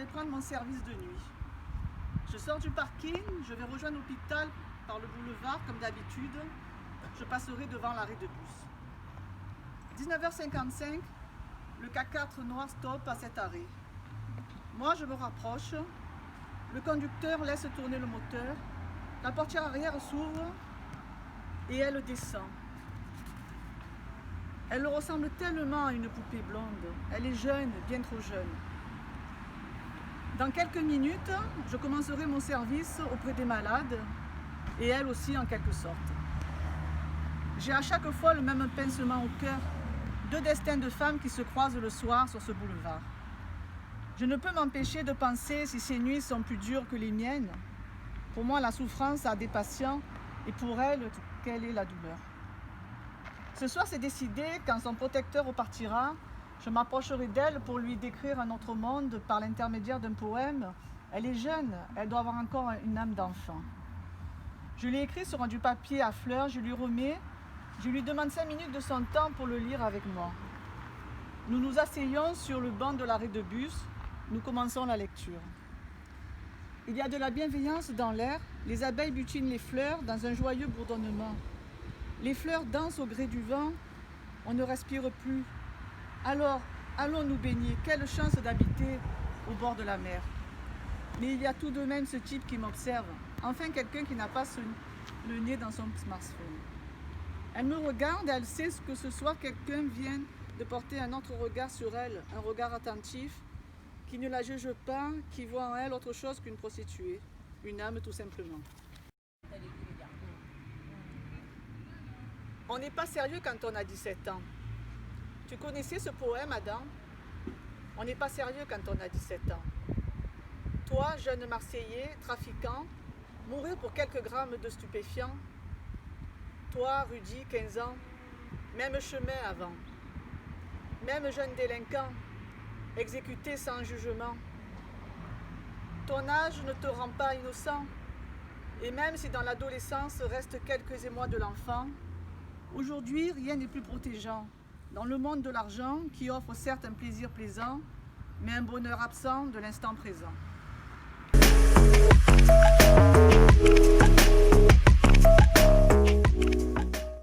vais prendre mon service de nuit. Je sors du parking, je vais rejoindre l'hôpital par le boulevard comme d'habitude. Je passerai devant l'arrêt de bus. 19h55, le K4 noir stop à cet arrêt. Moi, je me rapproche. Le conducteur laisse tourner le moteur. La portière arrière s'ouvre et elle descend. Elle ressemble tellement à une poupée blonde. Elle est jeune, bien trop jeune. Dans quelques minutes, je commencerai mon service auprès des malades et elle aussi en quelque sorte. J'ai à chaque fois le même pincement au cœur. Deux destins de femmes qui se croisent le soir sur ce boulevard. Je ne peux m'empêcher de penser si ces nuits sont plus dures que les miennes. Pour moi, la souffrance a des patients et pour elle, quelle est la douleur? Ce soir, c'est décidé, quand son protecteur repartira, je m'approcherai d'elle pour lui décrire un autre monde par l'intermédiaire d'un poème. Elle est jeune, elle doit avoir encore une âme d'enfant. Je l'ai écrit sur du papier à fleurs, je lui remets, je lui demande 5 minutes de son temps pour le lire avec moi. Nous nous asseyons sur le banc de l'arrêt de bus, nous commençons la lecture. Il y a de la bienveillance dans l'air, les abeilles butinent les fleurs dans un joyeux bourdonnement. Les fleurs dansent au gré du vent, on ne respire plus. Alors, allons nous baigner, quelle chance d'habiter au bord de la mer. Mais il y a tout de même ce type qui m'observe, enfin quelqu'un qui n'a pas le nez dans son smartphone. Elle me regarde et elle sait que ce soir quelqu'un vient de porter un autre regard sur elle, un regard attentif, qui ne la juge pas, qui voit en elle autre chose qu'une prostituée, une âme tout simplement. On n'est pas sérieux quand on a 17 ans. Tu connaissais ce poème, Adam? On n'est pas sérieux quand on a 17 ans. Toi, jeune Marseillais, trafiquant, mourir pour quelques grammes de stupéfiants. Toi, Rudy, 15 ans, même chemin avant. Même jeune délinquant, exécuté sans jugement. Ton âge ne te rend pas innocent. Et même si dans l'adolescence restent quelques émois de l'enfant, aujourd'hui, rien n'est plus protégeant. Dans le monde de l'argent, qui offre certes un plaisir plaisant, mais un bonheur absent de l'instant présent.